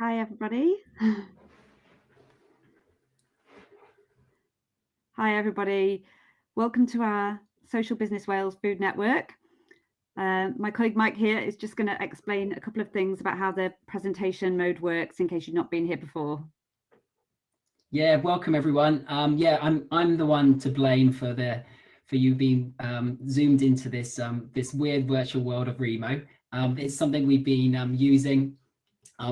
Hi, everybody. Hi, everybody. Welcome to our Social Business Wales Food Network. My colleague Mike here is just going to explain a couple of things about how the presentation mode works in case you've not been here before. Yeah, welcome everyone. I'm the one to blame for you being zoomed into this weird virtual world of Remo. It's something we've been using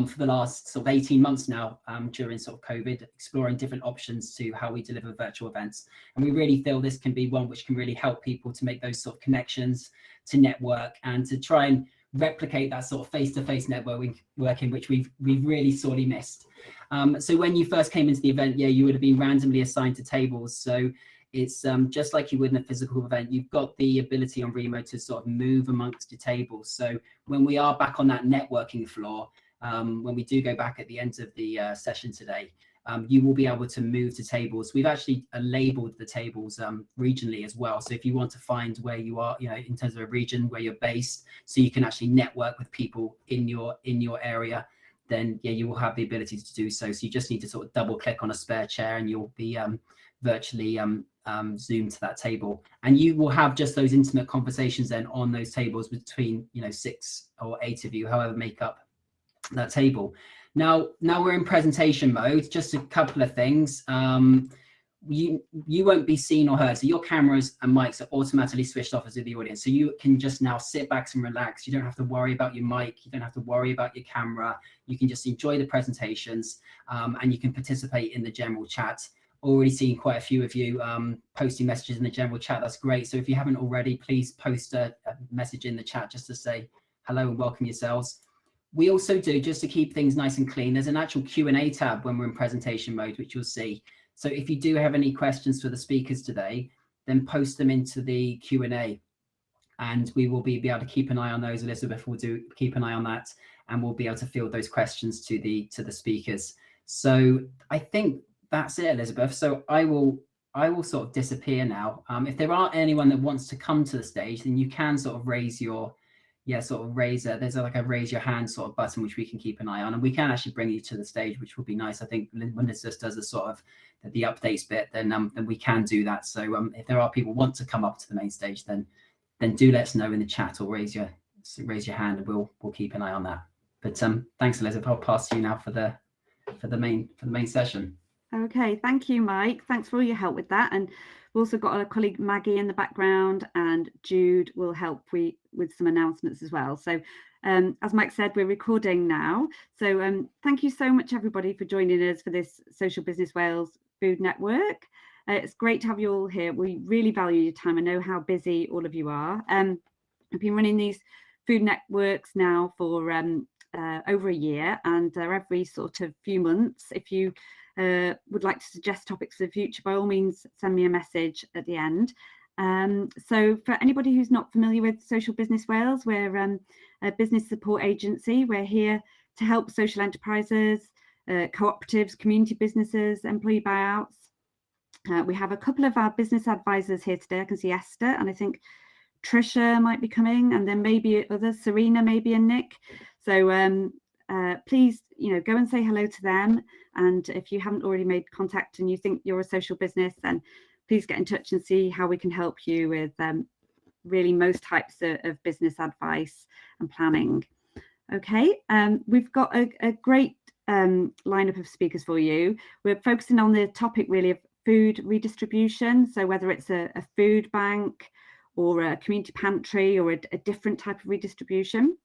for the last sort of 18 months now during sort of COVID, exploring different options to how we deliver virtual events. And we really feel this can be one which can really help people to make those sort of connections, to network, and to try and replicate that sort of face-to-face networking which we've really sorely missed. So when you first came into the event, you would have been randomly assigned to tables. So it's just like you would in a physical event. You've got the ability on Remo to sort of move amongst your tables. So when we are back on that networking floor, when we do go back at the end of the session today, you will be able to move to tables. We've actually labeled the tables regionally as well. So if you want to find where you are, in terms of a region where you're based, so you can actually network with people in your area, then you will have the ability to do so. So you just need to sort of double click on a spare chair and you'll be virtually zoomed to that table, and you will have just those intimate conversations then on those tables between 6 or 8 of you, however make up that table. Now we're in presentation mode. Just a couple of things. You won't be seen or heard, so your cameras and mics are automatically switched off as the audience, so you can just now sit back and relax. You don't have to worry about your mic, you don't have to worry about your camera. You can just enjoy the presentations, and you can participate in the general chat. Already seen quite a few of you posting messages in the general chat. That's great. So if you haven't already, please post a message in the chat just to say hello and welcome yourselves. We also do, just to keep things nice and clean, there's an actual Q&A tab when we're in presentation mode, which you'll see. So if you do have any questions for the speakers today, then post them into the Q&A, and we will be able to keep an eye on those. Elizabeth will keep an eye on that, and we'll be able to field those questions to the speakers. So I think that's it, Elizabeth. So I will sort of disappear now. If there aren't anyone that wants to come to the stage, then you can sort of raise your there's like a raise your hand sort of button which we can keep an eye on, and we can actually bring you to the stage, which would be nice. I think when this just does a sort of the updates bit, then we can do that. So if there are people who want to come up to the main stage, then do let us know in the chat or raise your hand, and we'll keep an eye on that. But thanks, Elizabeth. I'll pass to you now for the main session. Okay, thank you, Mike. Thanks for all your help with that. And we've also got our colleague Maggie in the background, and Jude will help with some announcements as well. So as Mike said, we're recording now. So thank you so much, everybody, for joining us for this Social Business Wales Food Network. It's great to have you all here. We really value your time. I know how busy all of you are. I've been running these food networks now for over a year, and every sort of few months. If you would like to suggest topics for the future, by all means send me a message at the end. So for anybody who's not familiar with Social Business Wales, we're a business support agency. We're here to help social enterprises, cooperatives, community businesses, employee buyouts. We have a couple of our business advisors here today. I can see Esther, and I think Trisha might be coming, and then maybe others, Serena maybe, and Nick. So please, go and say hello to them. And if you haven't already made contact and you think you're a social business, then please get in touch and see how we can help you with really most types of business advice and planning. Okay, we've got a great lineup of speakers for you. We're focusing on the topic really of food redistribution. So whether it's a food bank or a community pantry or a different type of redistribution.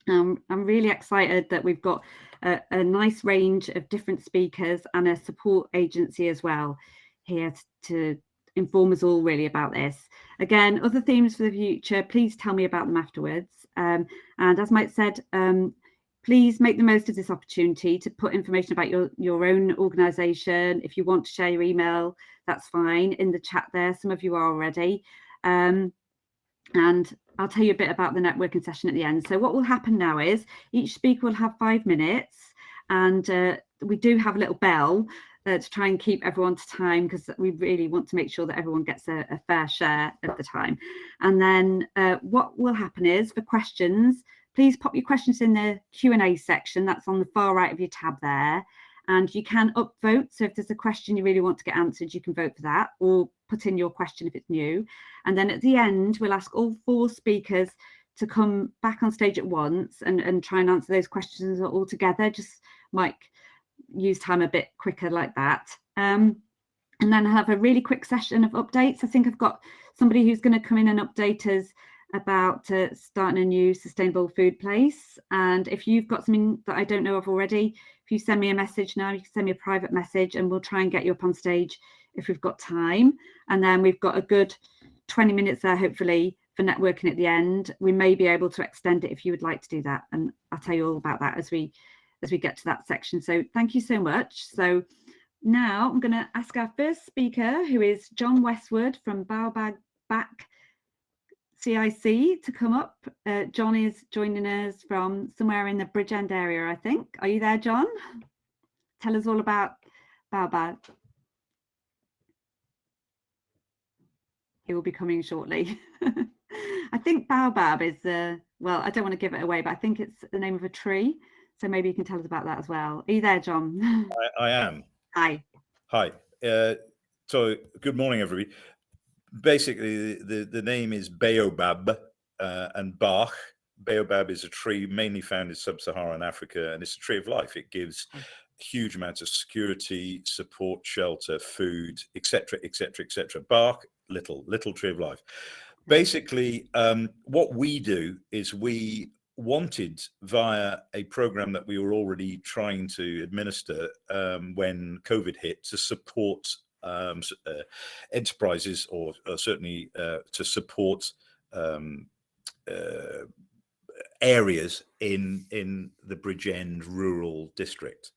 I'm really excited that we've got a nice range of different speakers and a support agency as well here to inform us all really about this. Again, other themes for the future, please tell me about them afterwards. And as Mike said, please make the most of this opportunity to put information about your own organisation. If you want to share your email, that's fine, in the chat there. Some of you are already. And I'll tell you a bit about the networking session at the end. So what will happen now is each speaker will have 5 minutes, and we do have a little bell to try and keep everyone to time, because we really want to make sure that everyone gets a fair share of the time. And then what will happen is, for questions, please pop your questions in the Q&A section. That's on the far right of your tab there. And you can upvote. So if there's a question you really want to get answered, you can vote for that, or put in your question if it's new. And then at the end, we'll ask all 4 speakers to come back on stage at once and try and answer those questions all together. Just might use time a bit quicker like that. And then I'll have a really quick session of updates. I think I've got somebody who's going to come in and update us about starting a new sustainable food place. And if you've got something that I don't know of already, if you send me a message now, you can send me a private message and we'll try and get you up on stage if we've got time. And then we've got a good 20 minutes there, hopefully, for networking at the end. We may be able to extend it if you would like to do that. And I'll tell you all about that as we get to that section. So thank you so much. So now I'm going to ask our first speaker, who is John Westwood from Baobab Back CIC, to come up. John is joining us from somewhere in the Bridgend area, I think. Are you there, John? Tell us all about Baobab. He will be coming shortly. I think Baobab is well, I don't want to give it away, but I think it's the name of a tree. So maybe you can tell us about that as well. Are you there, John? I am. Hi. Hi. So good morning, everybody. Basically, the name is Baobab and Bach. Baobab is a tree mainly found in sub-Saharan Africa, and it's a tree of life. It gives huge amounts of security, support, shelter, food, etc., etc., etc. Bach, little tree of life. Basically, what we do is we wanted, via a program that we were already trying to administer when COVID hit, to support enterprises, or certainly to support areas in the Bridgend rural district.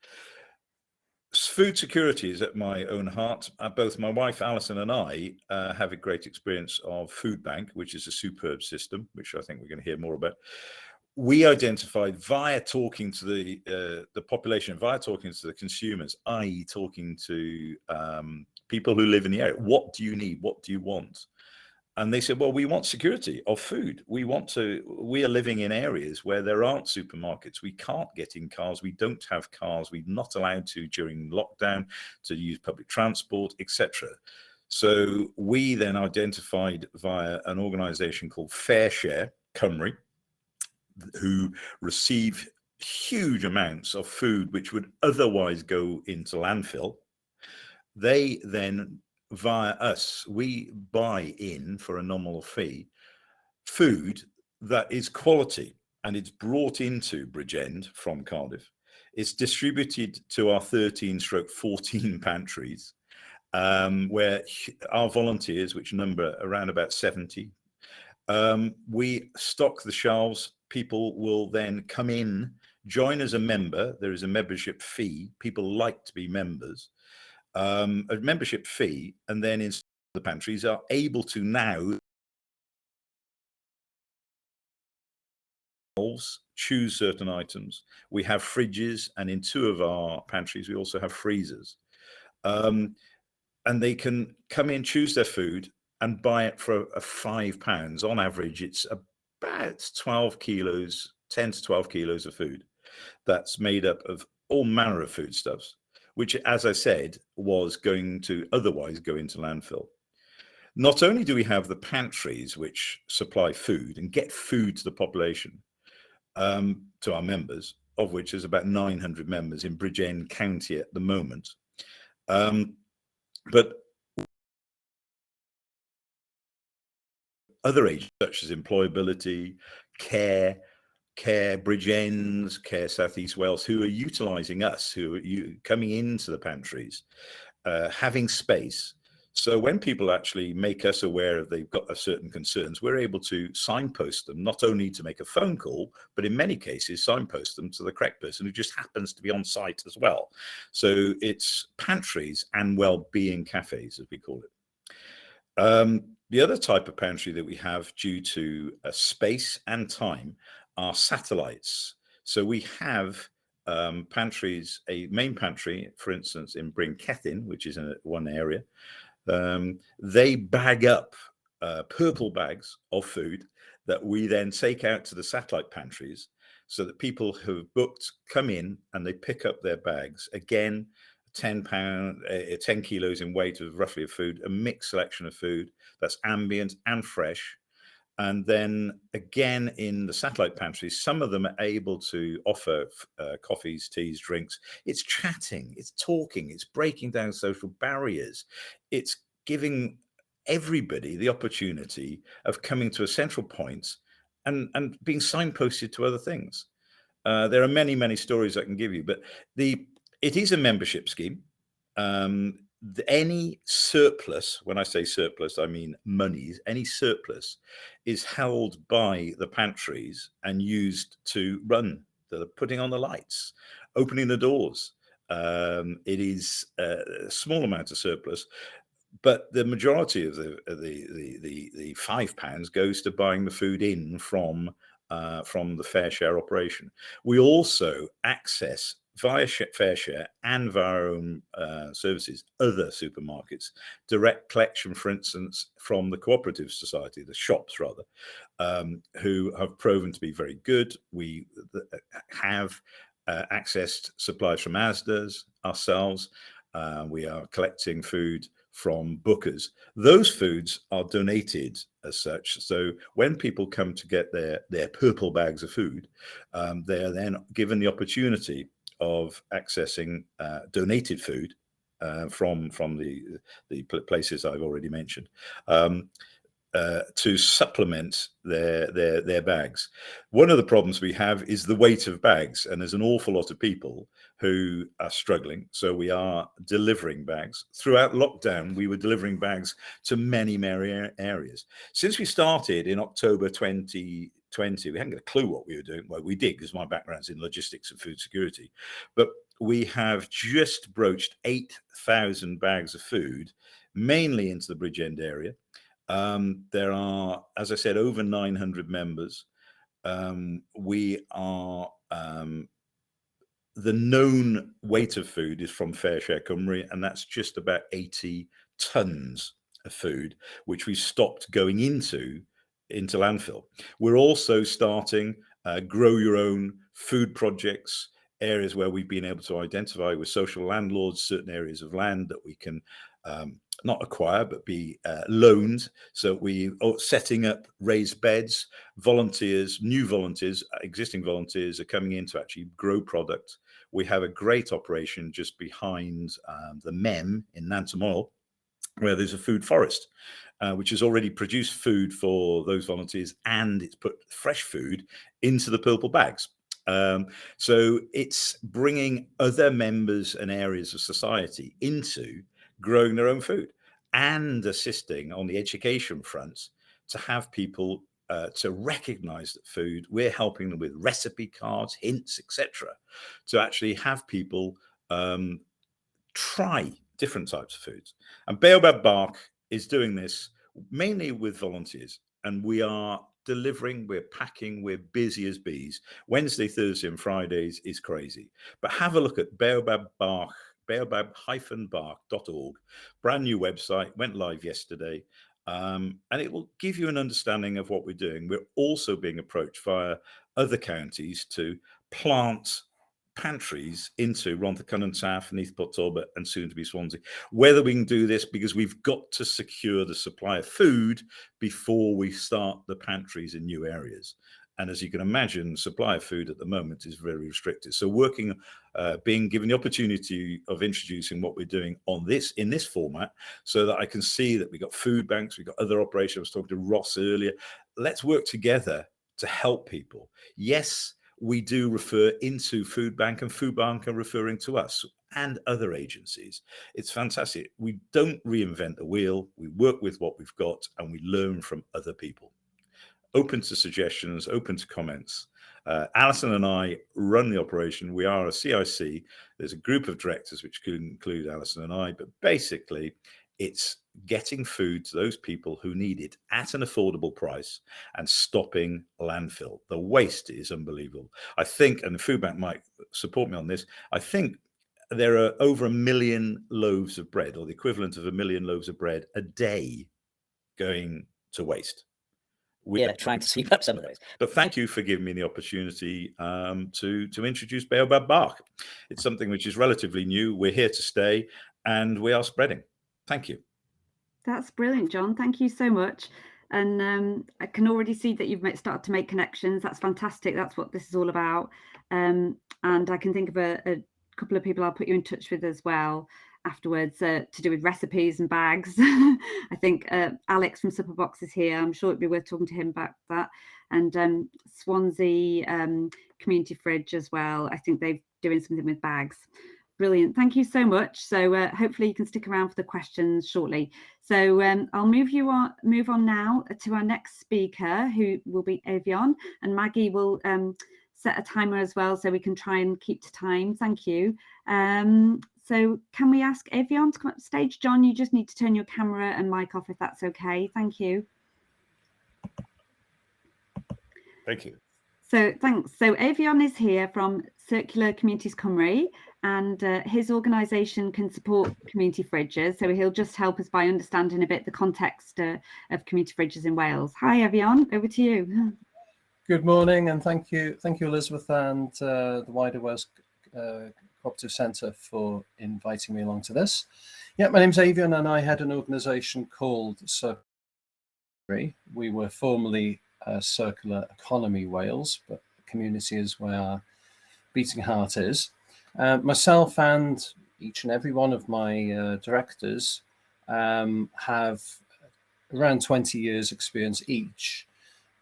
Food security is at my own heart. Both my wife Alison and I have a great experience of Food Bank, which is a superb system, which I think we're going to hear more about. We identified via talking to the population, via talking to the consumers, i.e. talking to people who live in the area. What do you need? What do you want? And they said, well, we want security of food. We are living in areas where there aren't supermarkets. We can't get in cars. We don't have cars. We're not allowed to, during lockdown, to use public transport, etc. So we then identified via an organization called FareShare Cymru, who receive huge amounts of food which would otherwise go into landfill. They then, via us, we buy in for a nominal fee food that is quality, and it's brought into Bridgend from Cardiff. It's distributed to our 13/14 pantries, where our volunteers, which number around about 70, we stock the shelves. People will then come in, join as a member. There is a membership fee. People like to be members. A membership fee, and then in the pantries are able to now choose certain items. We have fridges, and in 2 of our pantries we also have freezers, and they can come in, choose their food, and buy it for £5. On average, it's about 12 kilos, 10 to 12 kilos of food that's made up of all manner of foodstuffs, which, as I said, was going to otherwise go into landfill. Not only do we have the pantries which supply food and get food to the population, to our members, of which there's about 900 members in Bridgend County at the moment, but other agents such as employability, care, Bridgends, Care South East Wales, who are utilising us, who are coming into the pantries, having space. So when people actually make us aware of they've got certain concerns, we're able to signpost them, not only to make a phone call, but in many cases signpost them to the correct person who just happens to be on site as well. So it's pantries and well-being cafes, as we call it. The other type of pantry that we have, due to space and time, are satellites. So we have pantries, a main pantry, for instance, in Bryn Cethin, which is in one area. They bag up purple bags of food. that we then take out to the satellite pantries, so that people who've booked come in and they pick up their bags. Again, 10 kilos in weight of roughly of food, a mixed selection of food that's ambient and fresh. And then again, in the satellite pantries, some of them are able to offer coffees, teas, drinks. It's chatting, it's talking, it's breaking down social barriers. It's giving everybody the opportunity of coming to a central point and being signposted to other things. There are many, many stories I can give you, but it is a membership scheme. Any surplus, when I say surplus, I mean monies, any surplus is held by the pantries and used to run the putting on the lights, opening the doors. It is a small amount of surplus, but the majority of the £5 goes to buying the food in from the fair share operation. We also access via fair share and via our own services, other supermarkets, direct collection, for instance, from the cooperative society, the shops rather, who have proven to be very good. We have accessed supplies from Asda's ourselves. We are collecting food from bookers. Those foods are donated as such. So when people come to get their purple bags of food, they are then given the opportunity of accessing donated food from the places I've already mentioned, to supplement their bags. One of the problems we have is the weight of bags, and there's an awful lot of people who are struggling. So we are delivering bags. Throughout lockdown, we were delivering bags to many areas. Since we started in October 2020, we hadn't got a clue what we were doing. Well, we did, because my background's in logistics and food security. But we have just broached 8,000 bags of food, mainly into the Bridgend area. There are, as I said, over 900 members. We are, the known weight of food is from Fair Share Cymru, and that's just about 80 tons of food, which we stopped going into landfill. We're also starting grow your own food projects, areas where we've been able to identify with social landlords certain areas of land that we can not acquire, but be loaned. So we are setting up raised beds. Volunteers, new volunteers, existing volunteers are coming in to actually grow product. We have a great operation just behind the MEM in Nantamol, where there's a food forest, which has already produced food for those volunteers, and it's put fresh food into the purple bags. So it's bringing other members and areas of society into growing their own food, and assisting on the education front to have people to recognize that food, we're helping them with recipe cards, hints, etc., to actually have people try different types of foods. And Baobab Bark is doing this mainly with volunteers, and we are delivering, we're packing, we're busy as bees. Wednesday, Thursday and Fridays is crazy. But have a look at Baobab Bark, baobab-bark.org, brand new website, went live yesterday, and it will give you an understanding of what we're doing. We're also being approached via other counties to plant pantries into Rhondda South, Neath Port Talbot, and soon to be Swansea. Whether we can do this, because we've got to secure the supply of food before we start the pantries in new areas. And as you can imagine, supply of food at the moment is very restricted. So working, being given the opportunity of introducing what we're doing on this, in this format, so that I can see that we've got food banks, we've got other operations. I was talking to Ross earlier. Let's work together to help people. Yes, we do refer into Food Bank, and Food Bank are referring to us and other agencies. It's fantastic. We don't reinvent the wheel. We work with what we've got, and we learn from other people. Open to suggestions, open to comments. Alison and I run the operation. We are a CIC. There's a group of directors, which could include Alison and I, but basically it's getting food to those people who need it at an affordable price and stopping landfill. The waste is unbelievable. I think, and the Food Bank might support me on this, I think there are over 1 million loaves of bread, or the equivalent of 1 million loaves of bread a day, going to waste. we are trying to sweep up some of those. But thank you for giving me the opportunity to introduce baobab bark. It's something which is relatively new. We're here to stay, and we are spreading. Thank you. That's brilliant, John. Thank you so much. And I can already see that you've started to make connections. That's fantastic. That's what this is all about. And I can think of a couple of people I'll put you in touch with as well afterwards to do with recipes and bags. I think Alex from Supperbox is here. I'm sure it'd be worth talking to him about that. And Swansea Community Fridge as well. I think they're doing something with bags. Brilliant. Thank you so much. So hopefully you can stick around for the questions shortly. So I'll move on now to our next speaker, who will be Evian, and Maggie will set a timer as well, so we can try and keep to time. Thank you. So can we ask Evian to come up stage? John, you just need to turn your camera and mic off if that's okay. Thank you. Thank you. So thanks. So Evian is here from Circular Communities Cymru, and his organisation can support community fridges. So he'll just help us by understanding a bit the context of community fridges in Wales. Hi, Evian, over to you. Good morning, and thank you, Elizabeth, and the wider Wales Cooperative Centre for inviting me along to this. Yeah, my name's Evian, and I had an organisation called Circular. We were formerly Circular Economy Wales, but community is where our beating heart is. Myself and each and every one of my directors have around 20 years experience each.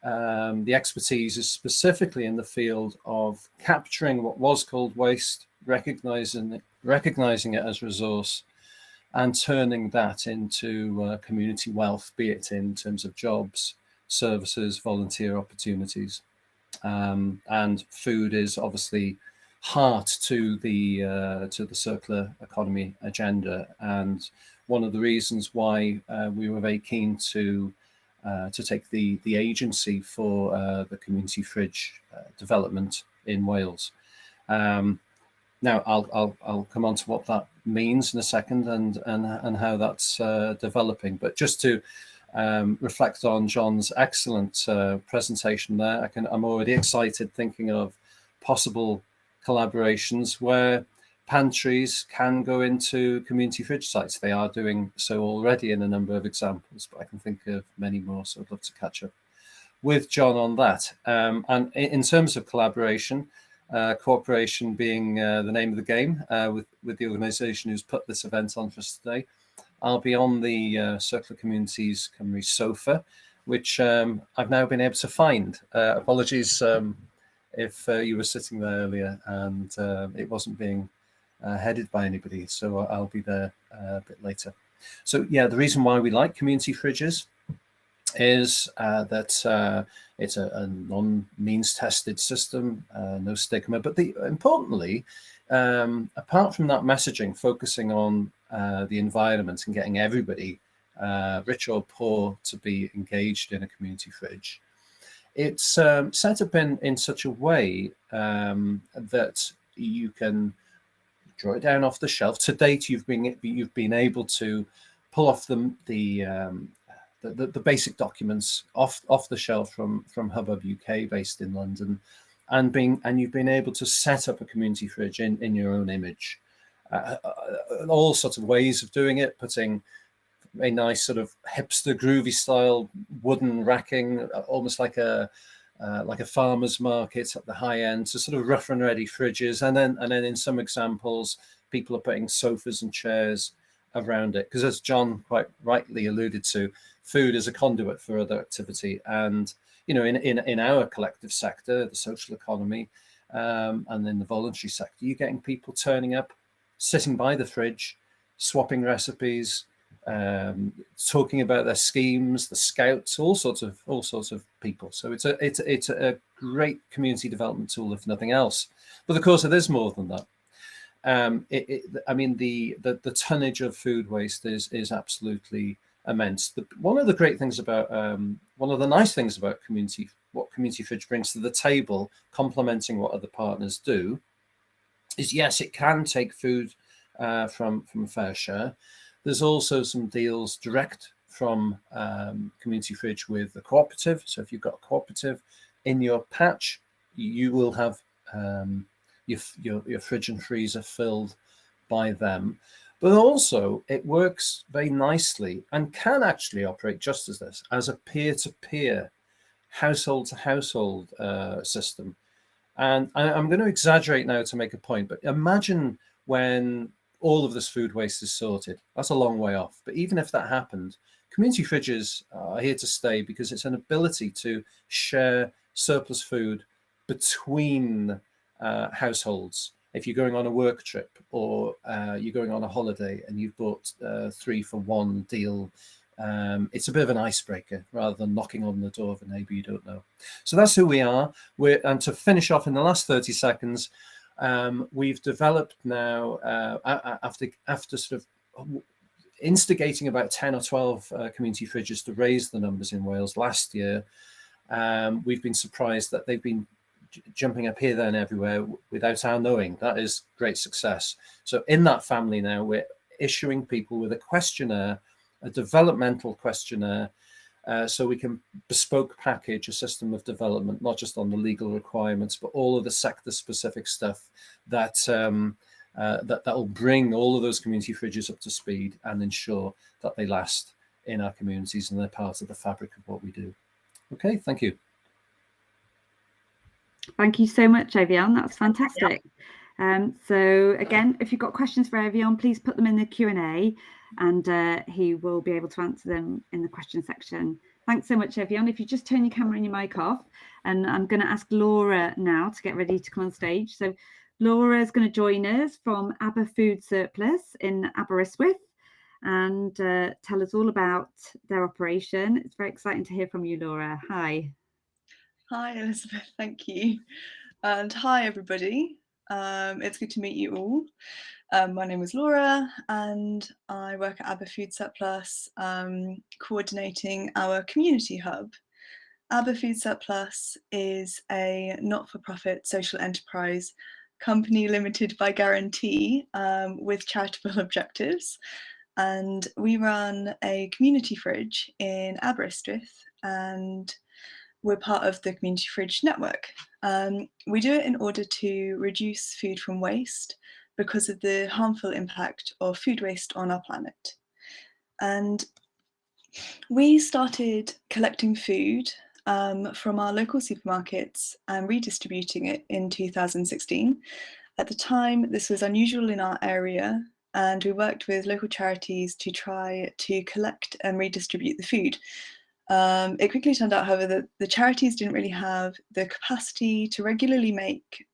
The expertise is specifically in the field of capturing what was called waste, recognizing it as resource, and turning that into community wealth, be it in terms of jobs, services, volunteer opportunities. And food is obviously heart to the circular economy agenda, and one of the reasons why we were very keen to take the agency for the community fridge development in Wales. Now I'll come on to what that means in a second and how that's developing, but just to reflect on John's excellent presentation there. I'm already excited thinking of possible collaborations where pantries can go into community fridge sites. They are doing so already in a number of examples, but I can think of many more, so I'd love to catch up with John on that. And in terms of collaboration, cooperation being the name of the game with the organisation who's put this event on for us today. I'll be on the Circular Communities Cymru sofa, which I've now been able to find. Apologies if you were sitting there earlier and it wasn't being headed by anybody, so I'll be there a bit later. So yeah, the reason why we like community fridges is that it's a non-means tested system, no stigma, but importantly, apart from that messaging, focusing on the environment and getting everybody, rich or poor, to be engaged in a community fridge, it's set up in such a way that you can draw it down off the shelf. To date, you've been able to pull off the basic documents off the shelf from Hubbub UK, based in London, and you've been able to set up a community fridge in your own image. All sorts of ways of doing it, putting a nice sort of hipster groovy style wooden racking, almost like a farmer's market at the high end, to sort of rough and ready fridges, and then in some examples people are putting sofas and chairs around it, because as John quite rightly alluded to, food is a conduit for other activity. And you know, in our collective sector, the social economy, and in the voluntary sector, you're getting people turning up, sitting by the fridge, swapping recipes, talking about their schemes, the scouts, all sorts of people. So it's a great community development tool, if nothing else. But of course, it is more than that. I mean, the tonnage of food waste is absolutely immense. One of the great things about, one of the nice things about what Community Fridge brings to the table, complementing what other partners do, is yes, it can take food from a fair share. There's also some deals direct from Community Fridge with the cooperative. So if you've got a cooperative in your patch, you will have your fridge and freezer filled by them. But also it works very nicely and can actually operate just as this, as a peer-to-peer, household-to-household system. And I'm going to exaggerate now to make a point, but imagine when all of this food waste is sorted. That's a long way off. But even if that happened, community fridges are here to stay because it's an ability to share surplus food between households. If you're going on a work trip or you're going on a holiday and you've bought 3-for-1 deal, it's a bit of an icebreaker rather than knocking on the door of a neighbour you don't know. So that's who we are. And to finish off in the last 30 seconds, we've developed now, after sort of instigating about 10 or 12 community fridges to raise the numbers in Wales last year, we've been surprised that they've been jumping up here, there and everywhere without our knowing. That is great success. So in that family now, we're issuing people with a questionnaire, a developmental questionnaire, so we can bespoke package a system of development, not just on the legal requirements, but all of the sector-specific stuff that that will bring all of those community fridges up to speed and ensure that they last in our communities and they're part of the fabric of what we do. Okay, thank you. Thank you so much, Evian. That's fantastic. So again, if you've got questions for Evian, please put them in the Q&A and he will be able to answer them in the question section. Thanks so much, Evian. If you just turn your camera and your mic off, and I'm going to ask Laura now to get ready to come on stage. So Laura is going to join us from Aber Food Surplus in Aberystwyth and tell us all about their operation. It's very exciting to hear from you, Laura. Hi. Hi, Elizabeth. Thank you. And hi, everybody. It's good to meet you all. My name is Laura and I work at Aber Food Surplus, coordinating our community hub. Aber Food Surplus is a not-for-profit social enterprise company limited by guarantee with charitable objectives. And we run a community fridge in Aberystwyth and we're part of the Community Fridge network. We do it in order to reduce food from waste because of the harmful impact of food waste on our planet. And we started collecting food from our local supermarkets and redistributing it in 2016. At the time, this was unusual in our area, and we worked with local charities to try to collect and redistribute the food. It quickly turned out, however, that the charities didn't really have the capacity to regularly make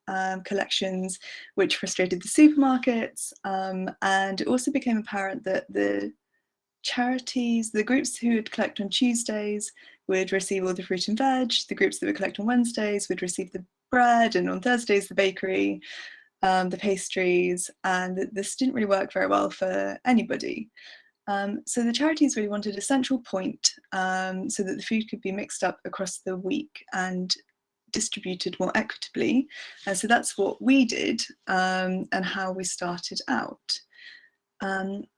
collections, which frustrated the supermarkets. And it also became apparent that the charities, the groups who would collect on Tuesdays would receive all the fruit and veg, the groups that would collect on Wednesdays would receive the bread, and on Thursdays the bakery, the pastries, and this didn't really work very well for anybody. So the charities really wanted a central point so that the food could be mixed up across the week and distributed more equitably. And so that's what we did and how we started out.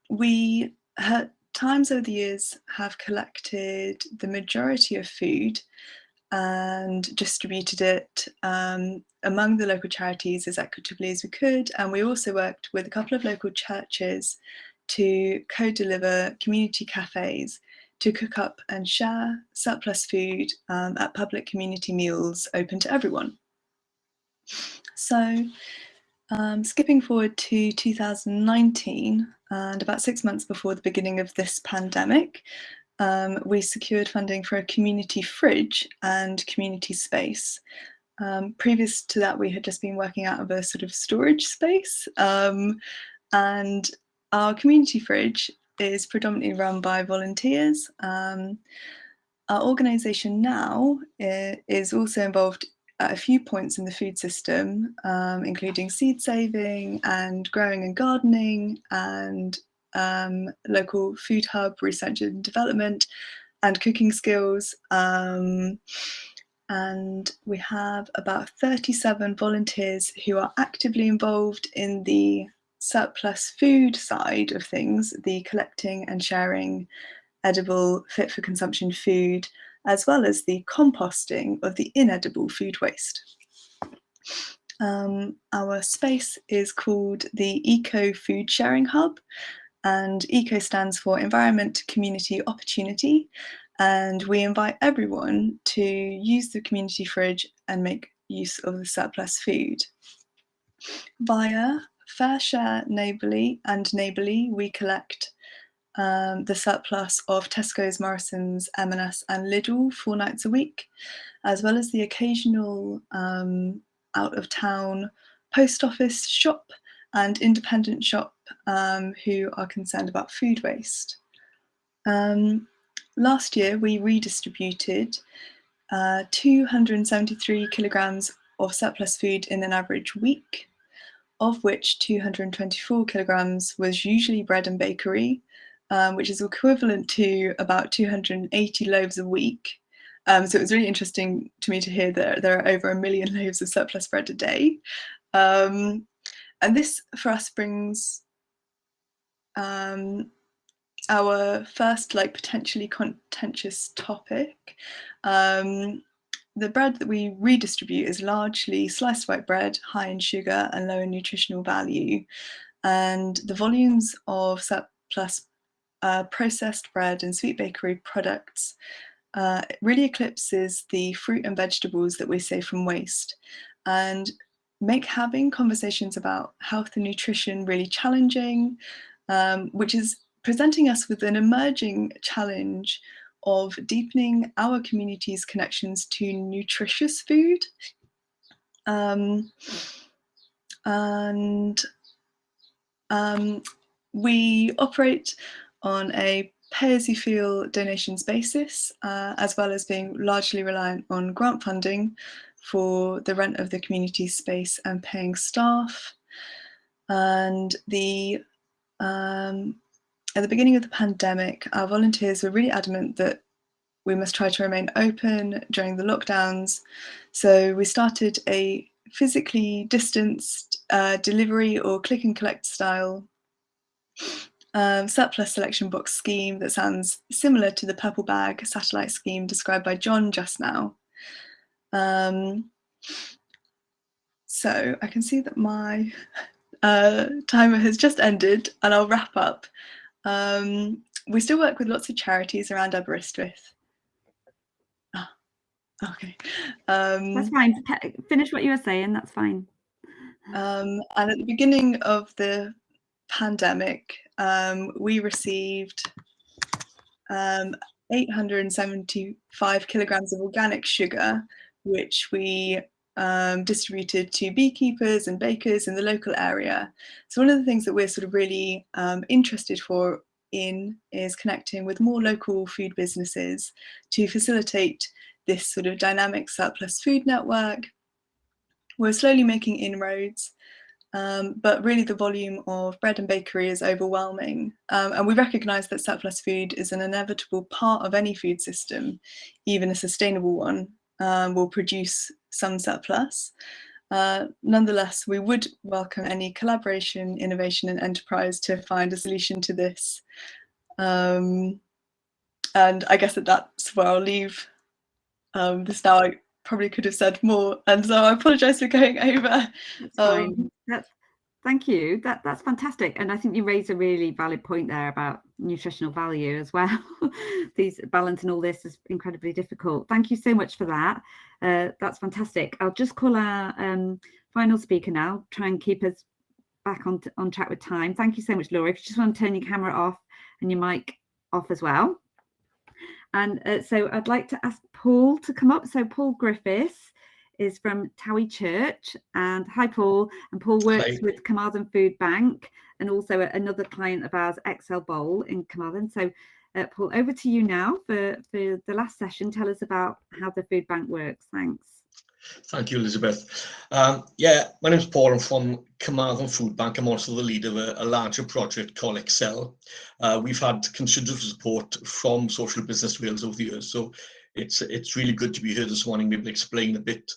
We at times over the years have collected the majority of food and distributed it among the local charities as equitably as we could. And we also worked with a couple of local churches to co-deliver community cafes to cook up and share surplus food at public community meals open to everyone. So skipping forward to 2019, and about 6 months before the beginning of this pandemic, we secured funding for a community fridge and community space. Previous to that, we had just been working out of a sort of storage space, and our community fridge is predominantly run by volunteers. Our organisation now is also involved at a few points in the food system, including seed saving and growing and gardening and local food hub, research and development and cooking skills. And we have about 37 volunteers who are actively involved in the surplus food side of things, the collecting and sharing edible, fit for consumption food, as well as the composting of the inedible food waste. Our space is called the Eco Food Sharing Hub, and ECO stands for Environment, Community, Opportunity, and we invite everyone to use the community fridge and make use of the surplus food. Via Fair Share Neighbourly and Neighbourly, we collect the surplus of Tesco's, Morrison's, M&S and Lidl 4 nights a week, as well as the occasional out-of-town post office shop and independent shop who are concerned about food waste. Last year, we redistributed 273 kilograms of surplus food in an average week, of which 224 kilograms was usually bread and bakery, which is equivalent to about 280 loaves a week. So it was really interesting to me to hear that there are over 1 million loaves of surplus bread a day. And this for us brings our first potentially contentious topic. The bread that we redistribute is largely sliced white bread, high in sugar and low in nutritional value. And the volumes of surplus processed bread and sweet bakery products really eclipses the fruit and vegetables that we save from waste, and make having conversations about health and nutrition really challenging, which is presenting us with an emerging challenge of deepening our community's connections to nutritious food. We operate on a pay-as-you-feel donations basis, as well as being largely reliant on grant funding for the rent of the community space and paying staff. And at the beginning of the pandemic, our volunteers were really adamant that we must try to remain open during the lockdowns. So we started a physically distanced delivery or click and collect style surplus selection box scheme that sounds similar to the purple bag satellite scheme described by John just now. So I can see that my timer has just ended, and I'll wrap up. We still work with lots of charities around Aberystwyth. Okay. That's fine. Finish what you were saying. That's fine. And at the beginning of the pandemic, we received 875 kilograms of organic sugar, which we distributed to beekeepers and bakers in the local area. So one of the things that we're sort of really interested in is connecting with more local food businesses to facilitate this sort of dynamic surplus food network. We're slowly making inroads, but really the volume of bread and bakery is overwhelming. And we recognise that surplus food is an inevitable part of any food system. Even a sustainable one will produce some surplus. Nonetheless, we would welcome any collaboration, innovation and enterprise to find a solution to this. And I guess that's where I'll leave this now. I probably could have said more, and so I apologise for going over. That's fine. Thank you. That's fantastic, and I think you raised a really valid point there about nutritional value as well. These balancing all this is incredibly difficult. Thank you so much for that. That's fantastic. I'll just call our final speaker now. Try and keep us back on track with time. Thank you so much, Laura. If you just want to turn your camera off and your mic off as well. And so I'd like to ask Paul to come up. So Paul Griffiths is from Towie Church, and hi Paul. And Paul works with Carmarthen Food Bank and also another client of ours, XL Bowl in Carmarthen. So Paul, over to you now for the last session. Tell us about how the food bank works. Thanks. Thank you, Elizabeth. Yeah, my name's Paul. I'm from Camargo Food Bank. I'm also the leader of a larger project called Excel. We've had considerable support from Social Business Wales over the years, so it's really good to be here this morning, maybe explain a bit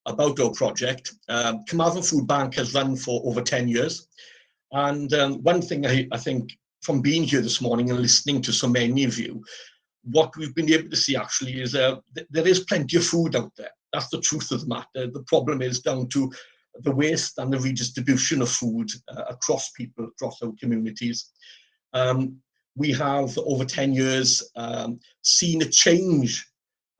about our project. Camargo Food Bank has run for over 10 years, and one thing I think from being here this morning and listening to so many of you, what we've been able to see actually is there is plenty of food out there. That's the truth of the matter. The problem is down to the waste and the redistribution of food across people, across our communities. We have, over 10 years, seen a change,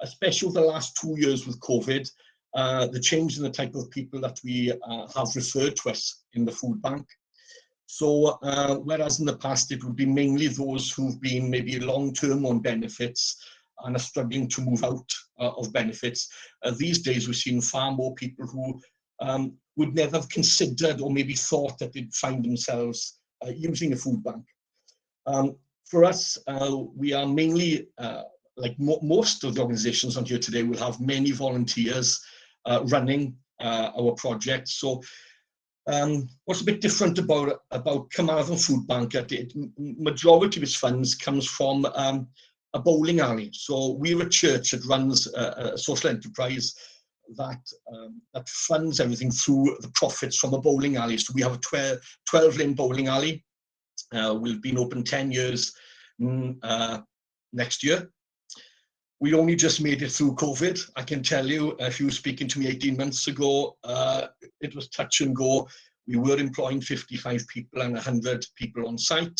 especially over the last 2 years with COVID, the change in the type of people that we have referred to us in the food bank. So whereas in the past it would be mainly those who've been maybe long-term on benefits and are struggling to move out of benefits, these days we've seen far more people who would never have considered or maybe thought that they'd find themselves using a food bank. For us, we are mainly, like most of the organisations on here today, will have many volunteers running our projects. So what's a bit different about Camargo Food Bank, majority of its funds comes from a bowling alley. So we're a church that runs a social enterprise that funds everything through the profits from a bowling alley. So we have a 12-lane bowling alley. We've been open 10 years next year. We only just made it through COVID. I can tell you, if you were speaking to me 18 months ago, it was touch and go. We were employing 55 people and 100 people on site.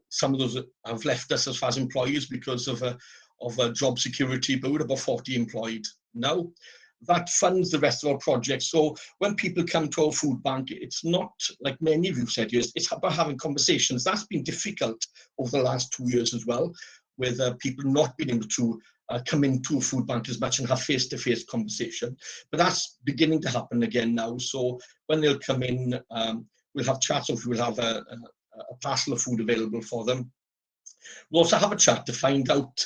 Some of those have left us as far as employees because of a job security, but we're about 40 employed now. That funds the rest of our projects. So when people come to our food bank, it's not like many of you said, it's about having conversations. That's been difficult over the last 2 years as well, with people not being able to come into a food bank as much and have face-to-face conversation. But that's beginning to happen again now. So when they'll come in, we'll have chats, or we'll have a parcel of food available for them. We'll also have a chat to find out,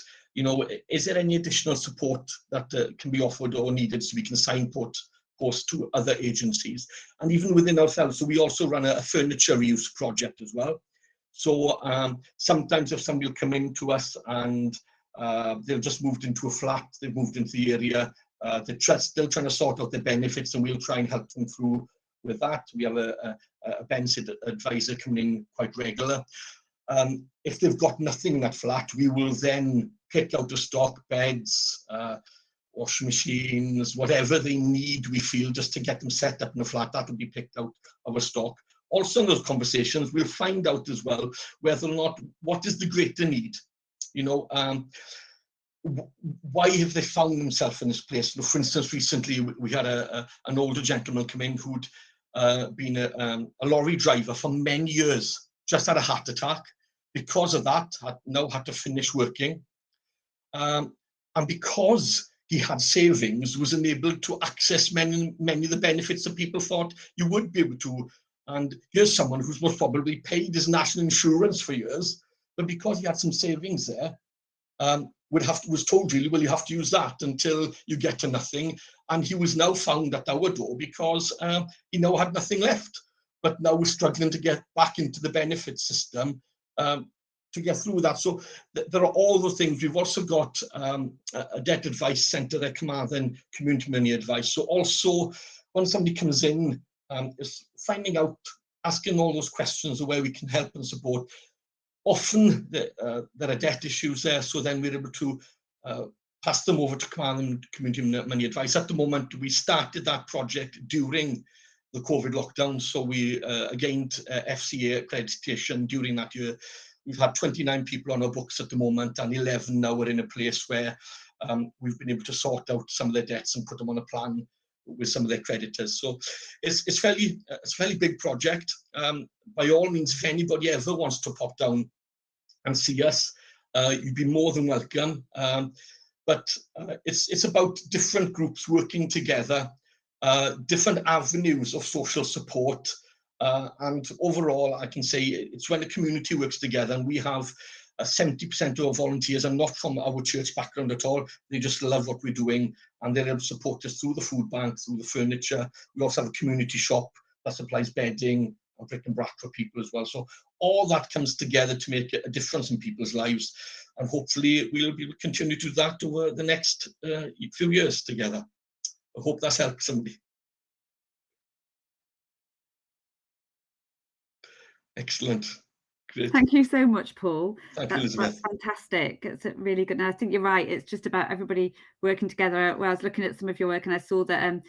is there any additional support that can be offered or needed, so we can signpost to other agencies, and even within ourselves. So we also run a furniture reuse project as well. So sometimes if somebody will come in to us and they've just moved into a flat, they've moved into the area, they're still trying to sort out their benefits, and we'll try and help them through with that. We have a benefit advisor coming in quite regular. If they've got nothing in that flat, we will then pick out the stock, beds, washing machines, whatever they need, we feel, just to get them set up in the flat. That will be picked out of our stock. Also in those conversations, we'll find out as well whether or not, what is the greater need? Why have they found themselves in this place? For instance, recently we had an older gentleman come in who'd been a lorry driver for many years, just had a heart attack. Because of that, now had to finish working. And because he had savings, was enabled to access many of the benefits that people thought you would be able to. And here's someone who's most probably paid his national insurance for years, but because he had some savings there, was told really, well, you have to use that until you get to nothing. And he was now found at our door because he now had nothing left, but now was struggling to get back into the benefit system to get through that. So there are all those things. We've also got a debt advice centre at Camargo and community money advice. So also when somebody comes in, is finding out, asking all those questions of where we can help and support. Often there are debt issues there, so then we're able to pass them over to Camargo and community money advice. At the moment, we started that project during the COVID lockdown, so we gained FCA accreditation during that year. We've had 29 people on our books at the moment, and 11 now are in a place where we've been able to sort out some of their debts and put them on a plan with some of their creditors. So it's a fairly big project. By all means, if anybody ever wants to pop down and see us, you'd be more than welcome. But it's about different groups working together, different avenues of social support. And overall, I can say it's when the community works together, and we have 70% of our volunteers are not from our church background at all. They just love what we're doing, and they're able to support us through the food bank, through the furniture. We also have a community shop that supplies bedding and brick and brack for people as well. So all that comes together to make a difference in people's lives, and hopefully we'll be able to continue to do that over the next few years together. I hope that's helped somebody. Excellent. Great. Thank you so much, Paul. Thank you, That's Elizabeth. fantastic. It's really good. And I think you're right. It's just about everybody working together. Well, I was looking at some of your work and I saw that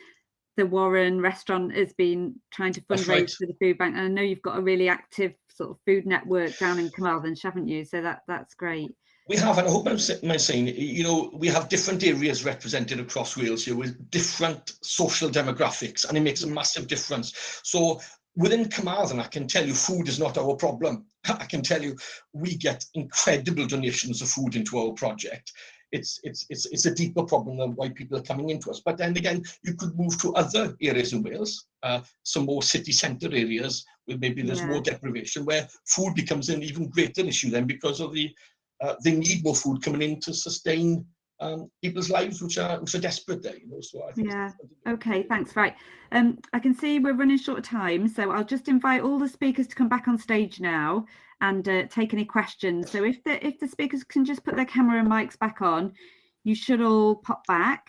the Warren restaurant has been trying to That's fundraise right. for the food bank. And I know you've got a really active sort of food network down in Carmarthen, haven't you? So that's great. We have, and I hope I'm saying, you know, we have different areas represented across Wales here with different social demographics, and it makes a massive difference. So within Carmarthen, I can tell you food is not our problem. I can tell you we get incredible donations of food into our project. It's a deeper problem than why people are coming into us. But then again, you could move to other areas in Wales, some more city centre areas where maybe there's more deprivation, where food becomes an even greater issue then because of the they need more food coming in to sustain people's lives, which are desperate there, you know. So I think okay, thanks. Right, I can see we're running short of time, so I'll just invite all the speakers to come back on stage now and take any questions. So if the speakers can just put their camera and mics back on, you should all pop back,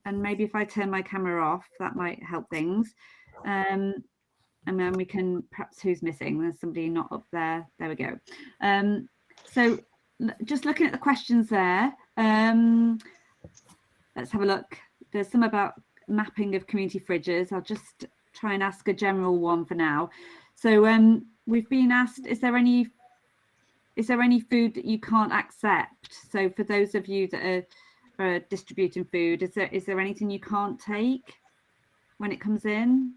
and maybe if I turn my camera off, that might help things. And then we can, perhaps, who's missing? There's somebody not up there. There we go. So just looking at the questions there, let's have a look. There's some about mapping of community fridges. I'll just try and ask a general one for now. So we've been asked, is there any food that you can't accept? So for those of you that are distributing food, is there anything you can't take when it comes in?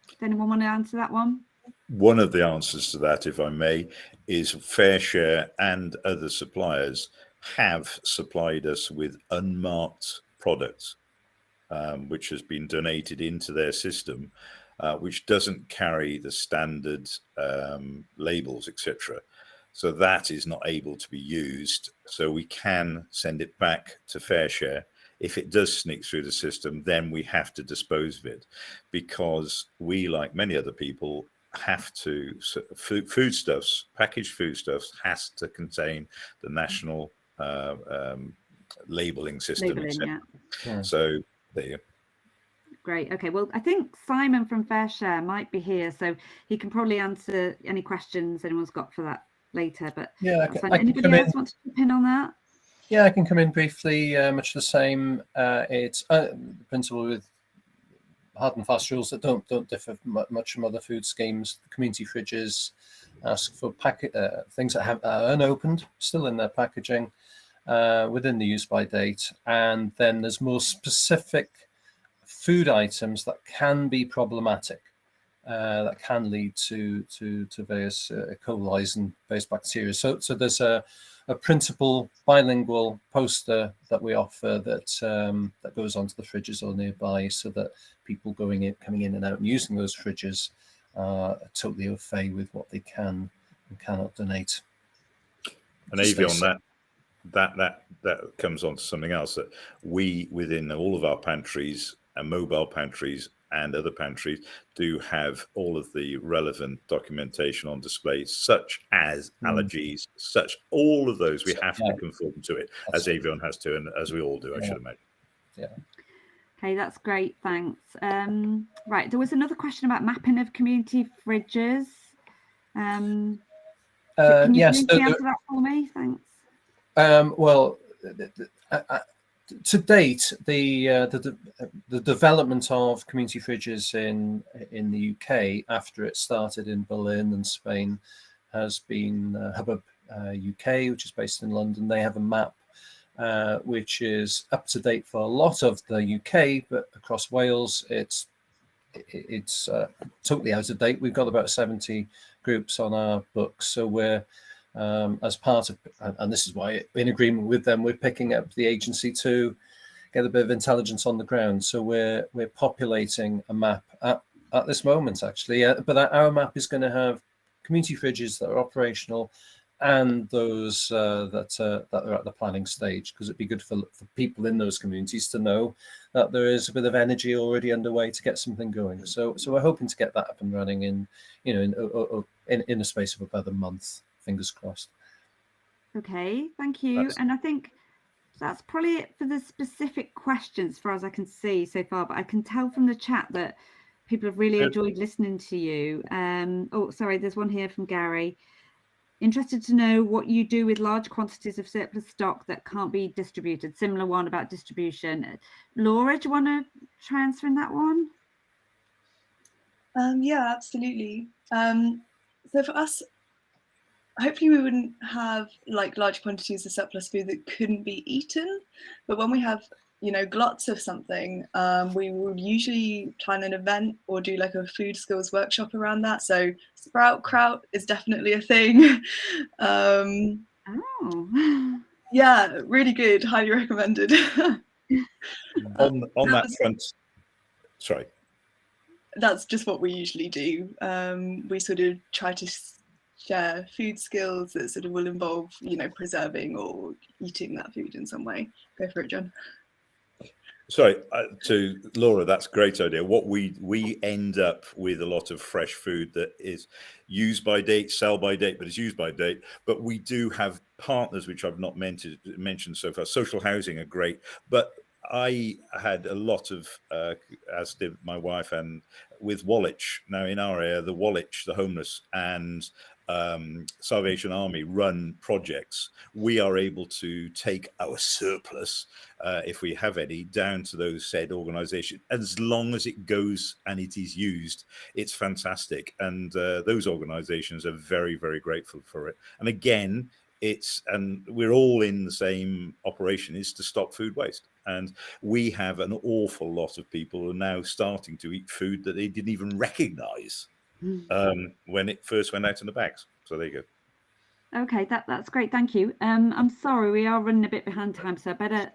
Does anyone want to answer that one? One of the answers to that, if I may, is FareShare and other suppliers have supplied us with unmarked products, which has been donated into their system, which doesn't carry the standard labels, etc. So that is not able to be used. So we can send it back to FareShare. If it does sneak through the system, then we have to dispose of it, because we, like many other people, have to, foodstuffs, packaged foodstuffs has to contain the national labeling system. So there you go. Great. Okay, well, I think Simon from FareShare might be here, so he can probably answer any questions anyone's got for that later. But anybody else want to jump in on that? Yeah, I can come in briefly. Much the same. It's the principle with hard and fast rules that don't differ much from other food schemes. The community fridges ask for things that are unopened, still in their packaging, within the use by date, and then there's more specific food items that can be problematic, that can lead to various E. coli and various bacteria. So there's a printable bilingual poster that we offer that goes onto the fridges or nearby, so that people coming in and out and using those fridges are totally au fait with what they can and cannot donate. And Avion, that comes on to something else, that we, within all of our pantries and mobile pantries and other pantries, do have all of the relevant documentation on display, such as allergies, all of those we have to conform to it, as Avion has to, and as we all do, I should imagine. Yeah. Okay, that's great, thanks. Right, there was another question about mapping of community fridges. Can you answer that for me? Thanks. Well, to date, the development of community fridges in the UK, after it started in Berlin and Spain, has been Hubbub UK, which is based in London. They have a map which is up to date for a lot of the UK, but across Wales, it's totally out of date. We've got about 70 groups on our books, so we're as part of, and this is why, in agreement with them, we're picking up the agency to get a bit of intelligence on the ground. So we're populating a map at this moment, actually. But our map is going to have community fridges that are operational and those that are at the planning stage, because it'd be good for people in those communities to know that there is a bit of energy already underway to get something going. So we're hoping to get that up and running in a space of about a month. Fingers crossed. Okay, thank you. And I think that's probably it for the specific questions, as far as I can see so far. But I can tell from the chat that people have really enjoyed listening to you. Oh, sorry, there's one here from Gary. Interested to know what you do with large quantities of surplus stock that can't be distributed. Similar one about distribution. Laura, do you want to try answering that one? Yeah, absolutely. So for us, hopefully we wouldn't have like large quantities of surplus food that couldn't be eaten. But when we have, you know, gluts of something, we would usually plan an event or do like a food skills workshop around that. So sprout kraut is definitely a thing. Oh. Yeah, really good, highly recommended. On that front, sorry. That's just what we usually do. We sort of try to share food skills that sort of will involve, you know, preserving or eating that food in some way. Go for it, John. Sorry, to Laura, that's a great idea. What we end up with a lot of fresh food that is used by date, sell by date, but it's used by date. But we do have partners, which I've not mentioned so far. Social housing are great, but I had a lot of, as did my wife, and with Woolwich, now in our area, the Woolwich, the homeless, and Salvation Army run projects. We are able to take our surplus, if we have any, down to those said organizations. As long as it goes and it is used, it's fantastic. And those organizations are very, very grateful for it. And again, and we're all in the same operation, is to stop food waste. And we have an awful lot of people who are now starting to eat food that they didn't even recognize when it first went out in the bags. So there you go. Okay, that's great. Thank you. I'm sorry, we are running a bit behind time, so I better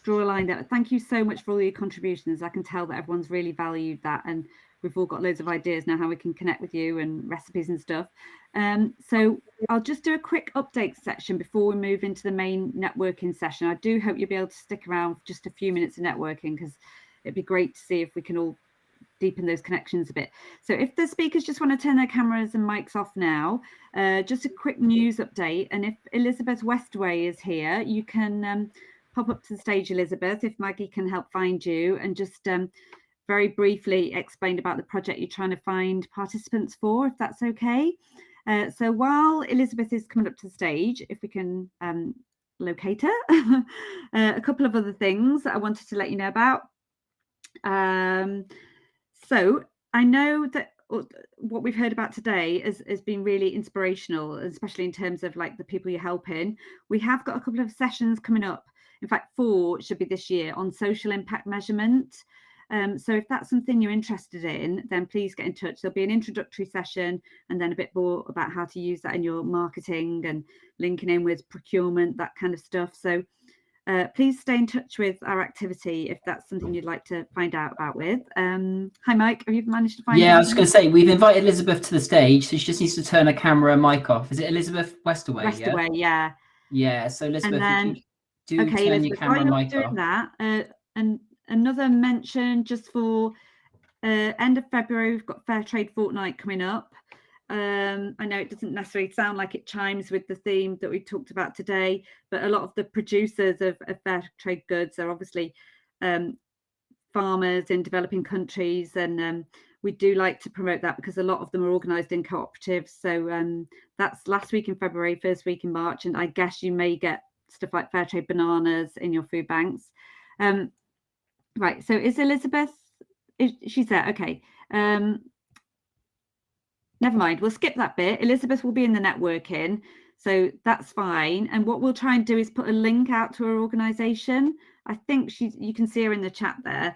draw a line there. Thank you so much for all your contributions. I can tell that everyone's really valued that, and we've all got loads of ideas now how we can connect with you and recipes and stuff. So I'll just do a quick update section before we move into the main networking session. I do hope you'll be able to stick around for just a few minutes of networking, because it'd be great to see if we can all deepen those connections a bit. So if the speakers just want to turn their cameras and mics off now, just a quick news update. And if Elizabeth Westway is here, you can pop up to the stage, Elizabeth, if Maggie can help find you, and just very briefly explain about the project you're trying to find participants for, if that's okay. So while Elizabeth is coming up to the stage, if we can locate her, a couple of other things that I wanted to let you know about. So I know that what we've heard about today has been really inspirational, especially in terms of like the people you're helping. We have got a couple of sessions coming up. In fact, 4 should be this year on social impact measurement. So if that's something you're interested in, then please get in touch. There'll be an introductory session and then a bit more about how to use that in your marketing and linking in with procurement, that kind of stuff. So please stay in touch with our activity if that's something you'd like to find out about with. Hi, Mike, have you managed to find I was going to say, we've invited Elizabeth to the stage, so she just needs to turn her camera and mic off. Is it Elizabeth Westaway? Westaway, yeah. Yeah, so Elizabeth, then, if you do turn Elizabeth, your camera and mic doing off. That, and another mention just for end of February, we've got Fair Trade Fortnight coming up. I know it doesn't necessarily sound like it chimes with the theme that we talked about today, but a lot of the producers of fair trade goods are obviously farmers in developing countries, and we do like to promote that because a lot of them are organised in cooperatives. So that's last week in February, first week in March, and I guess you may get stuff like fair trade bananas in your food banks. Right, so is Elizabeth, she's there, okay. Never mind, we'll skip that bit. Elizabeth will be in the networking, so that's fine. And what we'll try and do is put a link out to her organisation. I think you can see her in the chat there.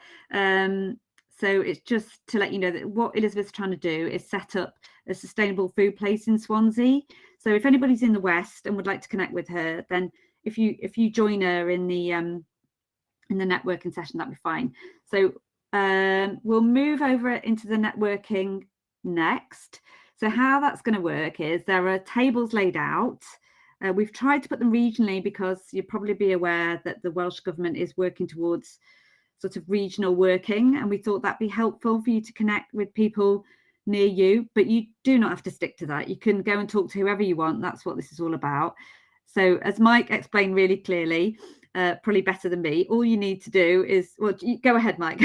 So it's just to let you know that what Elizabeth's trying to do is set up a sustainable food place in Swansea. So if anybody's in the West and would like to connect with her, then if you join her in the networking session, that'd be fine. So we'll move over into the networking next. So how that's going to work is there are tables laid out. We've tried to put them regionally because you'll probably be aware that the Welsh Government is working towards sort of regional working, and we thought that'd be helpful for you to connect with people near you, but you do not have to stick to that. You can go and talk to whoever you want. That's what this is all about. So as Mike explained really clearly, probably better than me, all you need to do is, well, go ahead, Mike.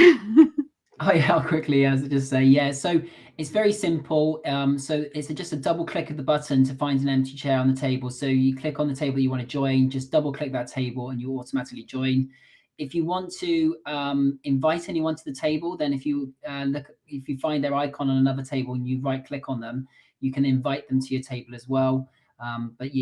Oh yeah, I'll quickly just say, yeah, so it's very simple. So it's just a double click of the button to find an empty chair on the table. So you click on the table you want to join, just double click that table and you automatically join. If you want to invite anyone to the table, then if you if you find their icon on another table and you right click on them, you can invite them to your table as well. But